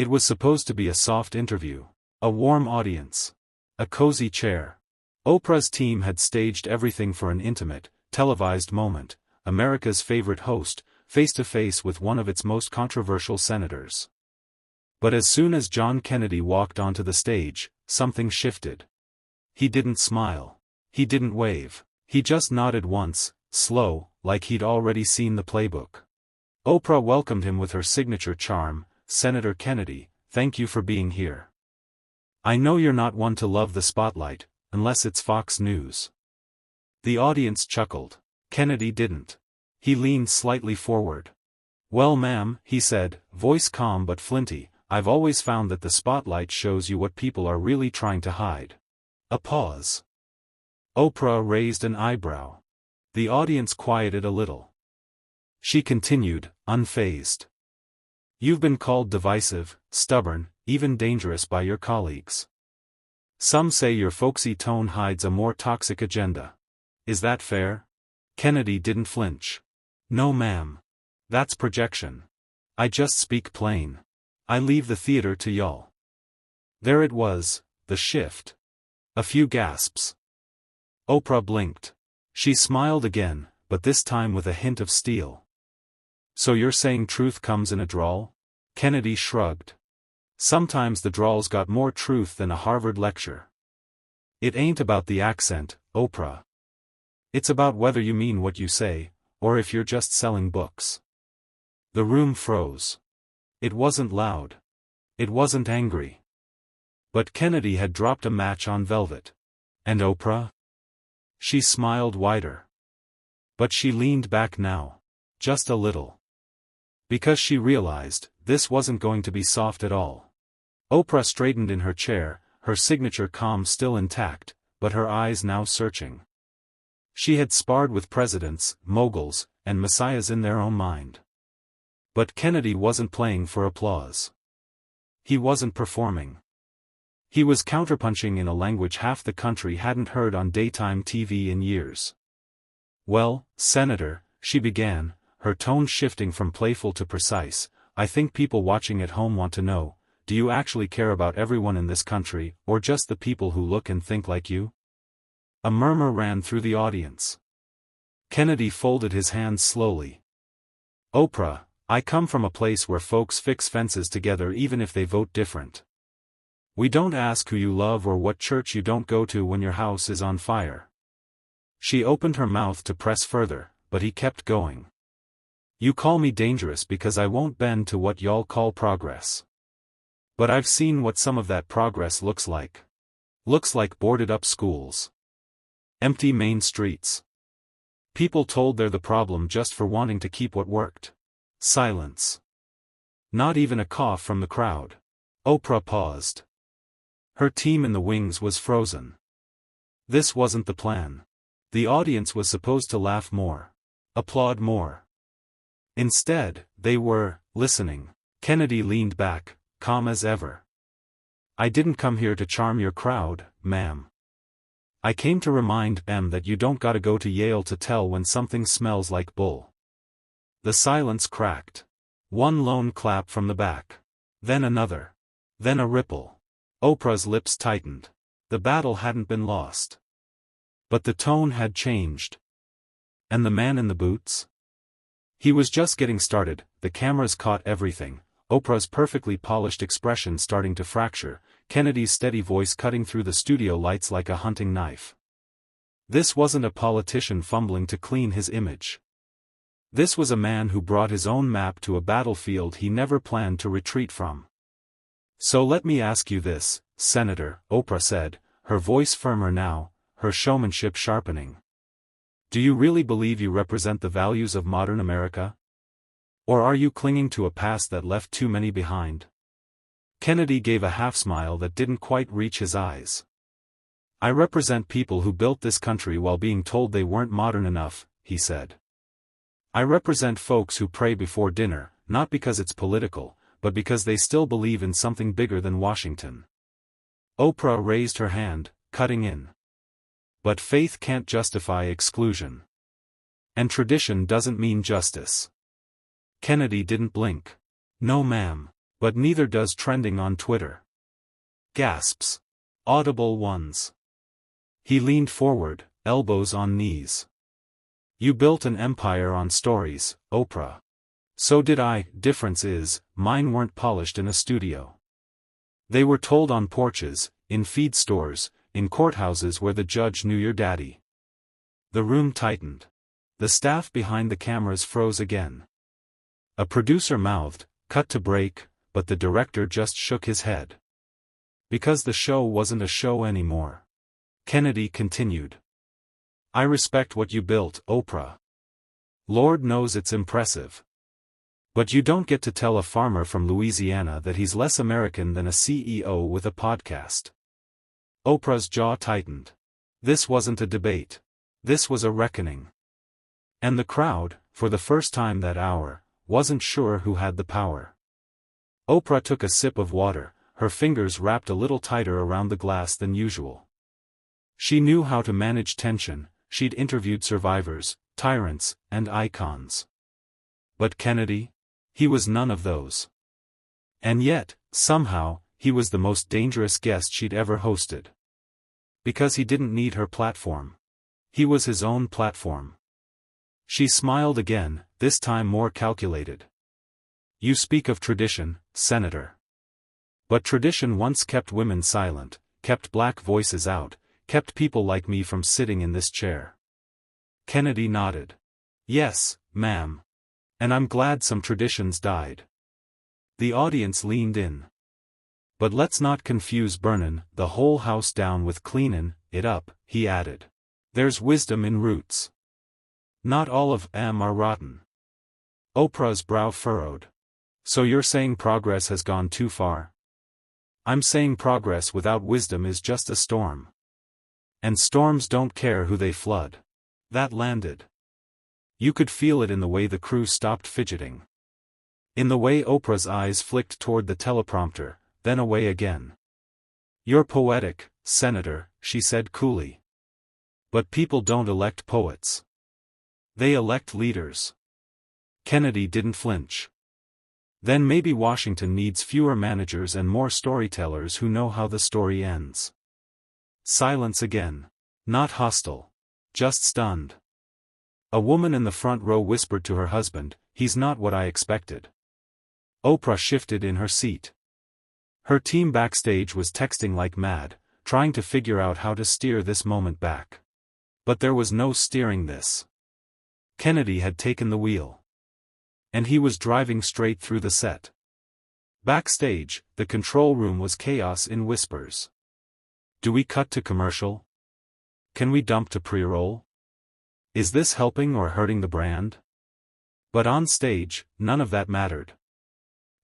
It was supposed to be a soft interview. A warm audience. A cozy chair. Oprah's team had staged everything for an intimate, televised moment, America's favorite host, face-to-face with one of its most controversial senators. But as soon as John Kennedy walked onto the stage, something shifted. He didn't smile. He didn't wave. He just nodded once, slow, like he'd already seen the playbook. Oprah welcomed him with her signature charm, "Senator Kennedy, thank you for being here. I know you're not one to love the spotlight, unless it's Fox News." The audience chuckled. Kennedy didn't. He leaned slightly forward. "Well, ma'am," he said, voice calm but flinty, "I've always found that the spotlight shows you what people are really trying to hide." A pause. Oprah raised an eyebrow. The audience quieted a little. She continued, unfazed. "You've been called divisive, stubborn, even dangerous by your colleagues. Some say your folksy tone hides a more toxic agenda. Is that fair?" Kennedy didn't flinch. "No, ma'am. That's projection. I just speak plain. I leave the theater to y'all." There it was, the shift. A few gasps. Oprah blinked. She smiled again, but this time with a hint of steel. "So you're saying truth comes in a drawl?" Kennedy shrugged. "Sometimes the drawls got more truth than a Harvard lecture." "It ain't about the accent, Oprah. It's about whether you mean what you say, or if you're just selling books." The room froze. It wasn't loud. It wasn't angry. But Kennedy had dropped a match on velvet. "And Oprah?" She smiled wider. But she leaned back now. Just a little. Because she realized, this wasn't going to be soft at all. Oprah straightened in her chair, her signature calm still intact, but her eyes now searching. She had sparred with presidents, moguls, and messiahs in their own mind. But Kennedy wasn't playing for applause. He wasn't performing. He was counterpunching in a language half the country hadn't heard on daytime TV in years. "Well, Senator," she began, her tone shifting from playful to precise, "I think people watching at home want to know, do you actually care about everyone in this country, or just the people who look and think like you?" A murmur ran through the audience. Kennedy folded his hands slowly. "Oprah, I come from a place where folks fix fences together even if they vote different. We don't ask who you love or what church you don't go to when your house is on fire." She opened her mouth to press further, but he kept going. "You call me dangerous because I won't bend to what y'all call progress. But I've seen what some of that progress looks like. Looks like boarded-up schools. Empty main streets. People told they're the problem just for wanting to keep what worked." Silence. Not even a cough from the crowd. Oprah paused. Her team in the wings was frozen. This wasn't the plan. The audience was supposed to laugh more. Applaud more. Instead, they were listening. Kennedy leaned back, calm as ever. "I didn't come here to charm your crowd, ma'am. I came to remind them that you don't gotta go to Yale to tell when something smells like bull." The silence cracked. One lone clap from the back. Then another. Then a ripple. Oprah's lips tightened. The battle hadn't been lost. But the tone had changed. And the man in the boots? He was just getting started. The cameras caught everything. Oprah's perfectly polished expression starting to fracture, Kennedy's steady voice cutting through the studio lights like a hunting knife. This wasn't a politician fumbling to clean his image. This was a man who brought his own map to a battlefield he never planned to retreat from. "So let me ask you this, Senator," Oprah said, her voice firmer now, her showmanship sharpening. "Do you really believe you represent the values of modern America? Or are you clinging to a past that left too many behind?" Kennedy gave a half-smile that didn't quite reach his eyes. "I represent people who built this country while being told they weren't modern enough," he said. "I represent folks who pray before dinner, not because it's political, but because they still believe in something bigger than Washington." Oprah raised her hand, cutting in. "But faith can't justify exclusion. And tradition doesn't mean justice." Kennedy didn't blink. "No, ma'am. But neither does trending on Twitter. Gasps. Audible ones. He leaned forward, elbows on knees. You built an empire on stories, Oprah. So did I. Difference is, mine weren't polished in a studio. They were told on porches, in feed stores, in courthouses where the judge knew your daddy. The room tightened. The staff behind the cameras froze again. A producer mouthed, "Cut to break," but the director just shook his head. Because the show wasn't a show anymore. Kennedy continued. I respect what you built, Oprah. Lord knows it's impressive. But you don't get to tell a farmer from Louisiana that he's less American than a CEO with a podcast. Oprah's jaw tightened. This wasn't a debate. This was a reckoning. And the crowd, for the first time that hour, wasn't sure who had the power. Oprah took a sip of water, her fingers wrapped a little tighter around the glass than usual. She knew how to manage tension. She'd interviewed survivors, tyrants, and icons. But Kennedy? He was none of those. And yet, somehow, he was the most dangerous guest she'd ever hosted. Because he didn't need her platform. He was his own platform. She smiled again, this time more calculated. You speak of tradition, Senator. But tradition once kept women silent, kept black voices out, kept people like me from sitting in this chair. Kennedy nodded. Yes, ma'am. And I'm glad some traditions died. The audience leaned in. But let's not confuse burnin' the whole house down with cleanin' it up, he added. There's wisdom in roots. Not all of 'em are rotten. Oprah's brow furrowed. So you're saying progress has gone too far? I'm saying progress without wisdom is just a storm. And storms don't care who they flood. That landed. You could feel it in the way the crew stopped fidgeting. In the way Oprah's eyes flicked toward the teleprompter, then away again. You're poetic, Senator, she said coolly. But people don't elect poets. They elect leaders. Kennedy didn't flinch. Then maybe Washington needs fewer managers and more storytellers who know how the story ends. Silence again. Not hostile. Just stunned. A woman in the front row whispered to her husband, "He's not what I expected." Oprah shifted in her seat. Her team backstage was texting like mad, trying to figure out how to steer this moment back. But there was no steering this. Kennedy had taken the wheel. And he was driving straight through the set. Backstage, the control room was chaos in whispers. Do we cut to commercial? Can we dump to pre-roll? Is this helping or hurting the brand? But on stage, none of that mattered.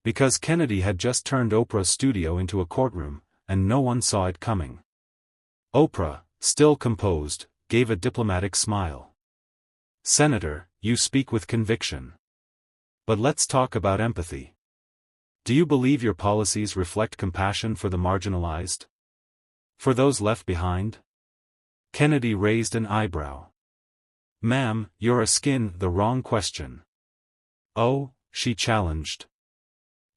Because Kennedy had just turned Oprah's studio into a courtroom, and no one saw it coming. Oprah, still composed, gave a diplomatic smile. Senator, you speak with conviction. But let's talk about empathy. Do you believe your policies reflect compassion for the marginalized? For those left behind? Kennedy raised an eyebrow. Ma'am, you're asking the wrong question. Oh, she challenged.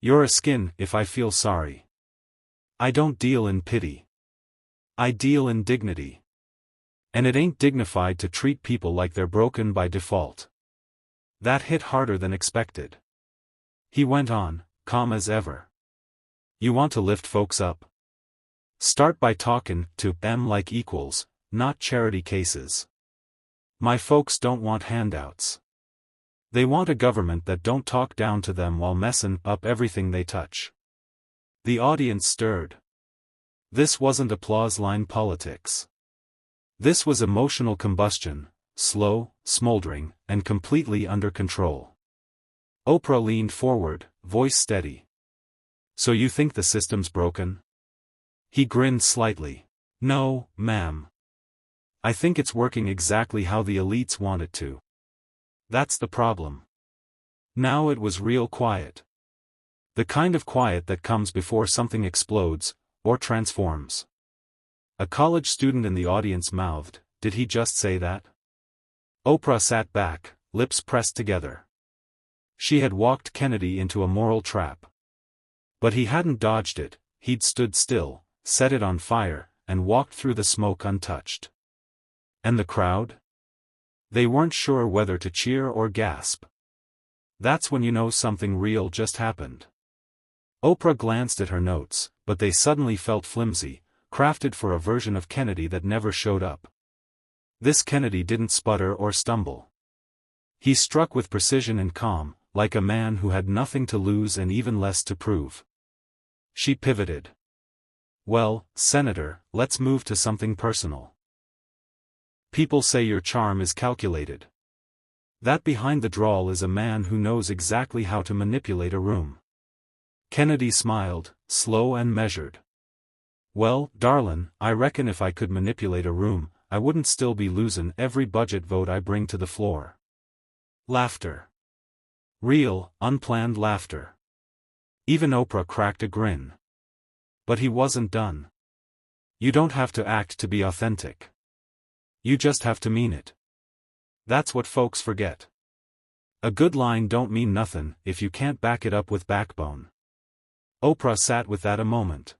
You're asking if I feel sorry. I don't deal in pity. I deal in dignity. And it ain't dignified to treat people like they're broken by default. That hit harder than expected. He went on, calm as ever. You want to lift folks up? Start by talking to them like equals, not charity cases. My folks don't want handouts. They want a government that don't talk down to them while messin' up everything they touch. The audience stirred. This wasn't applause line politics. This was emotional combustion, slow, smoldering, and completely under control. Oprah leaned forward, voice steady. So you think the system's broken? He grinned slightly. No, ma'am. I think it's working exactly how the elites want it to. That's the problem. Now it was real quiet. The kind of quiet that comes before something explodes, or transforms. A college student in the audience mouthed, "Did he just say that?" Oprah sat back, lips pressed together. She had walked Kennedy into a moral trap. But he hadn't dodged it, he'd stood still, set it on fire, and walked through the smoke untouched. And the crowd? They weren't sure whether to cheer or gasp. That's when you know something real just happened. Oprah glanced at her notes, but they suddenly felt flimsy, crafted for a version of Kennedy that never showed up. This Kennedy didn't sputter or stumble. He struck with precision and calm, like a man who had nothing to lose and even less to prove. She pivoted. Well, Senator, let's move to something personal. People say your charm is calculated. That behind the drawl is a man who knows exactly how to manipulate a room. Kennedy smiled, slow and measured. Well, darlin', I reckon if I could manipulate a room, I wouldn't still be losin' every budget vote I bring to the floor. Laughter. Real, unplanned laughter. Even Oprah cracked a grin. But he wasn't done. You don't have to act to be authentic. You just have to mean it. That's what folks forget. A good line don't mean nothin' if you can't back it up with backbone. Oprah sat with that a moment.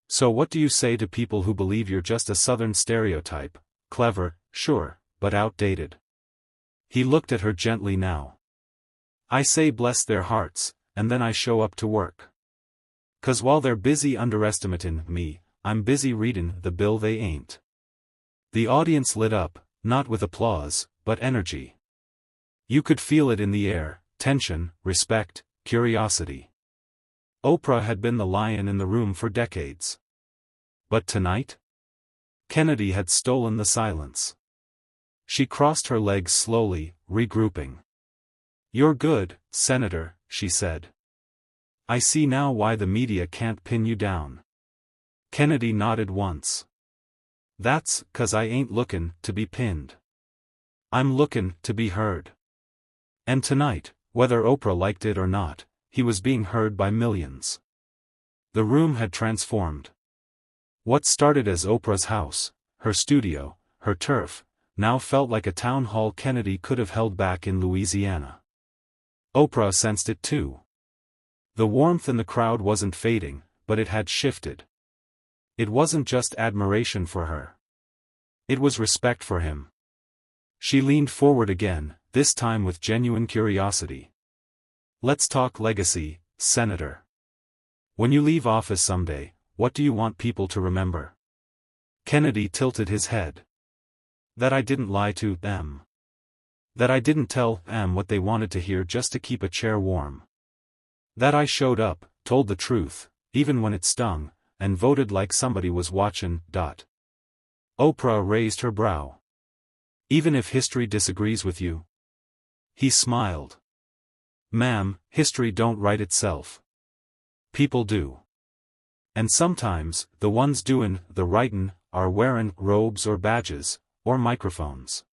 So what do you say to people who believe you're just a Southern stereotype, clever, sure, but outdated? He looked at her gently now. I say bless their hearts, and then I show up to work. 'Cause while they're busy underestimatin' me, I'm busy readin' the bill they ain't. The audience lit up, not with applause, but energy. You could feel it in the air, tension, respect, curiosity. Oprah had been the lion in the room for decades. But tonight? Kennedy had stolen the silence. She crossed her legs slowly, regrouping. You're good, Senator, she said. I see now why the media can't pin you down. Kennedy nodded once. That's 'cause I ain't lookin' to be pinned. I'm lookin' to be heard. And tonight, whether Oprah liked it or not, he was being heard by millions. The room had transformed. What started as Oprah's house, her studio, her turf, now felt like a town hall Kennedy could have held back in Louisiana. Oprah sensed it too. The warmth in the crowd wasn't fading, but it had shifted. It wasn't just admiration for her. It was respect for him. She leaned forward again, this time with genuine curiosity. Let's talk legacy, Senator. When you leave office someday, what do you want people to remember? Kennedy tilted his head. That I didn't lie to them. That I didn't tell them what they wanted to hear just to keep a chair warm. That I showed up, told the truth, even when it stung, and voted like somebody was watchin'. Oprah raised her brow. Even if history disagrees with you? He smiled. Ma'am, history don't write itself. People do. And sometimes, the ones doin' the writin' are wearin' robes or badges, or microphones.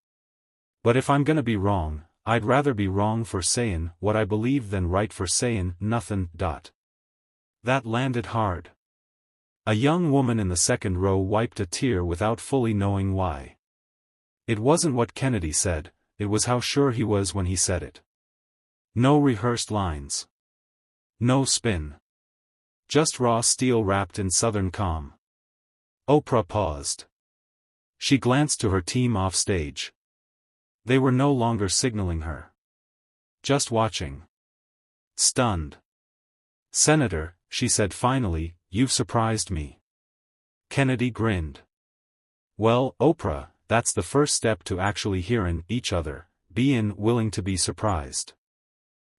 But if I'm gonna be wrong, I'd rather be wrong for sayin' what I believe than right for sayin' nothin'. That landed hard. A young woman in the second row wiped a tear without fully knowing why. It wasn't what Kennedy said, it was how sure he was when he said it. No rehearsed lines. No spin. Just raw steel wrapped in Southern calm. Oprah paused. She glanced to her team off stage. They were no longer signaling her. Just watching. Stunned. Senator, she said finally, you've surprised me. Kennedy grinned. Well, Oprah, that's the first step to actually hearin' each other, bein' willing to be surprised.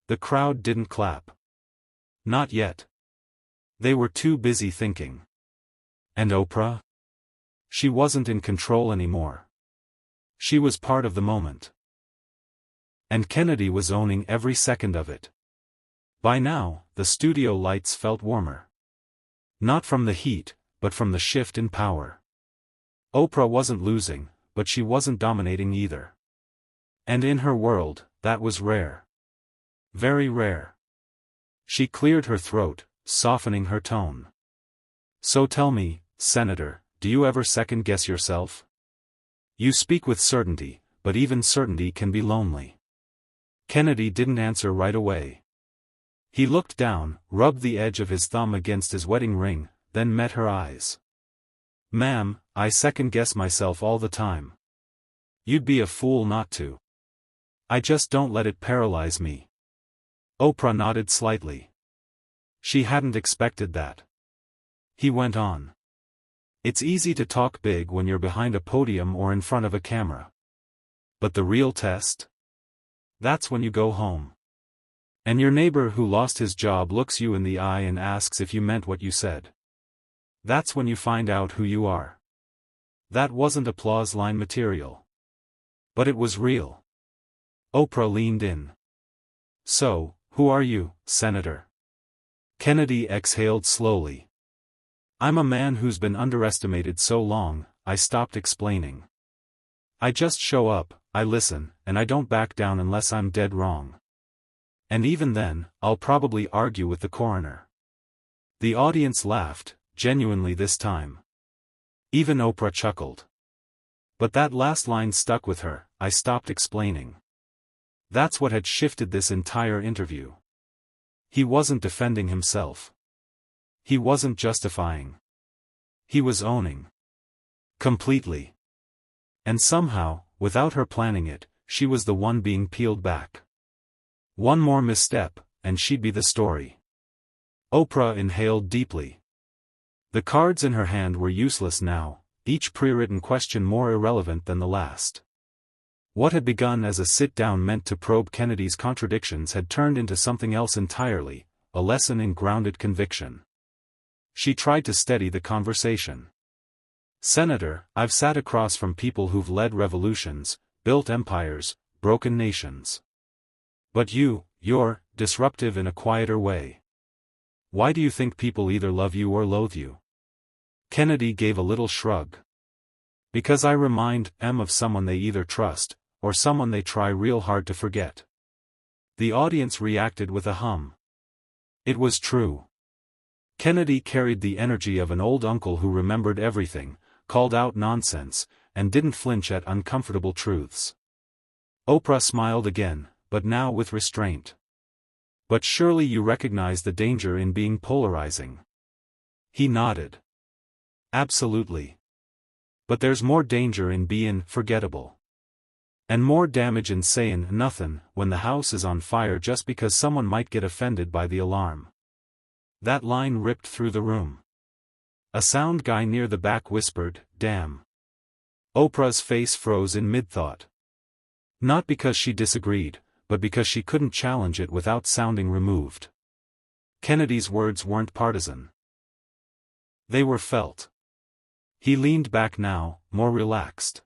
The crowd didn't clap. Not yet. They were too busy thinking. And Oprah? She wasn't in control anymore. She was part of the moment. And Kennedy was owning every second of it. By now, the studio lights felt warmer. Not from the heat, but from the shift in power. Oprah wasn't losing, but she wasn't dominating either. And in her world, that was rare. Very rare. She cleared her throat, softening her tone. So tell me, Senator, do you ever second-guess yourself? You speak with certainty, but even certainty can be lonely. Kennedy didn't answer right away. He looked down, rubbed the edge of his thumb against his wedding ring, then met her eyes. "Ma'am, I second-guess myself all the time. You'd be a fool not to. I just don't let it paralyze me." Oprah nodded slightly. She hadn't expected that. He went on. "It's easy to talk big when you're behind a podium or in front of a camera. But the real test? That's when you go home. And your neighbor who lost his job looks you in the eye and asks if you meant what you said. That's when you find out who you are." That wasn't applause line material. But it was real. Oprah leaned in. "So, who are you, Senator?" Kennedy exhaled slowly. "I'm a man who's been underestimated so long, I stopped explaining. I just show up, I listen, and I don't back down unless I'm dead wrong. And even then, I'll probably argue with the coroner." The audience laughed, genuinely this time. Even Oprah chuckled. But that last line stuck with her, "I stopped explaining." That's what had shifted this entire interview. He wasn't defending himself. He wasn't justifying. He was owning. Completely. And somehow, without her planning it, she was the one being peeled back. One more misstep, and she'd be the story. Oprah inhaled deeply. The cards in her hand were useless now, each pre-written question more irrelevant than the last. What had begun as a sit-down meant to probe Kennedy's contradictions had turned into something else entirely, a lesson in grounded conviction. She tried to steady the conversation. "Senator, I've sat across from people who've led revolutions, built empires, broken nations. But you're disruptive in a quieter way. Why do you think people either love you or loathe you?" Kennedy gave a little shrug. "Because I remind them of someone they either trust, or someone they try real hard to forget." The audience reacted with a hum. It was true. Kennedy carried the energy of an old uncle who remembered everything, called out nonsense, and didn't flinch at uncomfortable truths. Oprah smiled again, but now with restraint. "But surely you recognize the danger in being polarizing." He nodded. "Absolutely. But there's more danger in being forgettable. And more damage in saying nothing when the house is on fire just because someone might get offended by the alarm." That line ripped through the room. A sound guy near the back whispered, "Damn." Oprah's face froze in mid-thought. Not because she disagreed, but because she couldn't challenge it without sounding removed. Kennedy's words weren't partisan. They were felt. He leaned back now, more relaxed.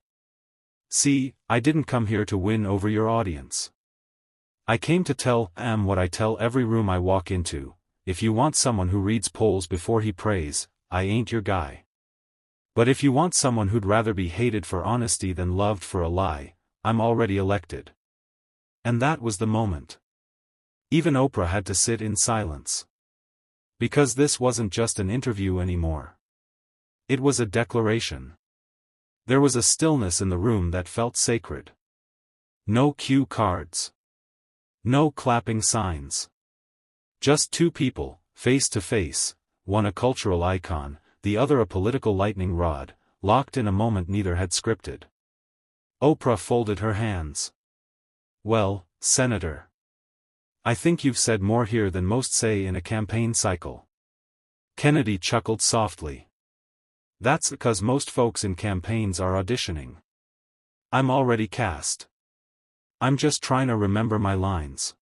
"See, I didn't come here to win over your audience. I came to tell them what I tell every room I walk into. If you want someone who reads polls before he prays, I ain't your guy. But if you want someone who'd rather be hated for honesty than loved for a lie, I'm already elected." And that was the moment. Even Oprah had to sit in silence. Because this wasn't just an interview anymore. It was a declaration. There was a stillness in the room that felt sacred. No cue cards. No clapping signs. Just two people, face to face, one a cultural icon, the other a political lightning rod, locked in a moment neither had scripted. Oprah folded her hands. "Well, Senator. I think you've said more here than most say in a campaign cycle." Kennedy chuckled softly. "That's because most folks in campaigns are auditioning. I'm already cast. I'm just trying to remember my lines."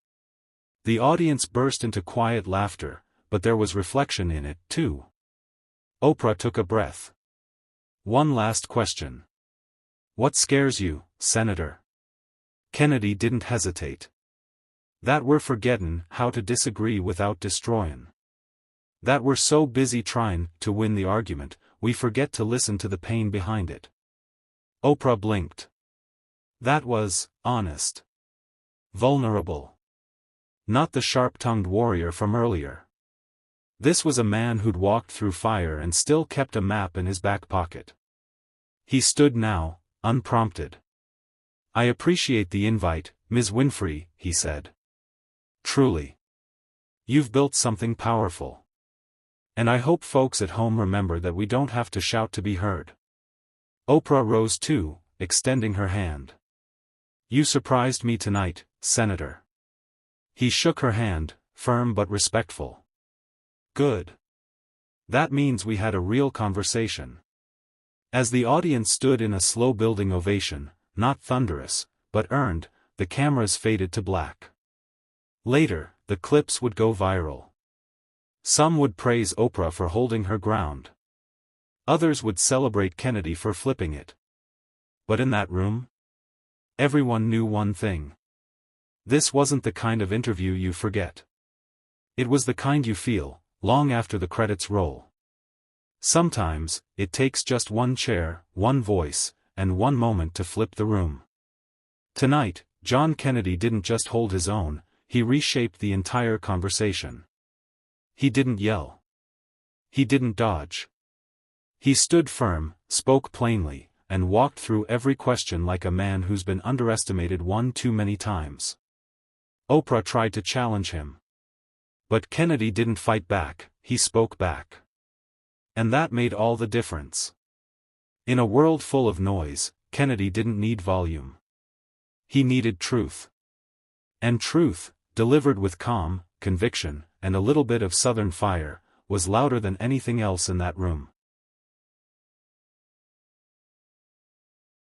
The audience burst into quiet laughter, but there was reflection in it, too. Oprah took a breath. "One last question. What scares you, Senator?" Kennedy didn't hesitate. "That we're forgetting how to disagree without destroying. That we're so busy trying to win the argument, we forget to listen to the pain behind it." Oprah blinked. That was honest. Vulnerable. Not the sharp-tongued warrior from earlier. This was a man who'd walked through fire and still kept a map in his back pocket. He stood now, unprompted. "I appreciate the invite, Ms. Winfrey," he said. "Truly. You've built something powerful. And I hope folks at home remember that we don't have to shout to be heard. Oprah rose too, extending her hand. You surprised me tonight, Senator. He shook her hand, firm but respectful. Good. That means we had a real conversation. As the audience stood in a slow-building ovation, not thunderous, but earned, the cameras faded to black. Later, the clips would go viral. Some would praise Oprah for holding her ground. Others would celebrate Kennedy for flipping it. But in that room, everyone knew one thing. This wasn't the kind of interview you forget. It was the kind you feel, long after the credits roll. Sometimes, it takes just one chair, one voice, and one moment to flip the room. Tonight, John Kennedy didn't just hold his own, he reshaped the entire conversation. He didn't yell. He didn't dodge. He stood firm, spoke plainly, and walked through every question like a man who's been underestimated one too many times. Oprah tried to challenge him. But Kennedy didn't fight back, he spoke back. And that made all the difference. In a world full of noise, Kennedy didn't need volume. He needed truth. And truth, delivered with calm, conviction, and a little bit of Southern fire, was louder than anything else in that room.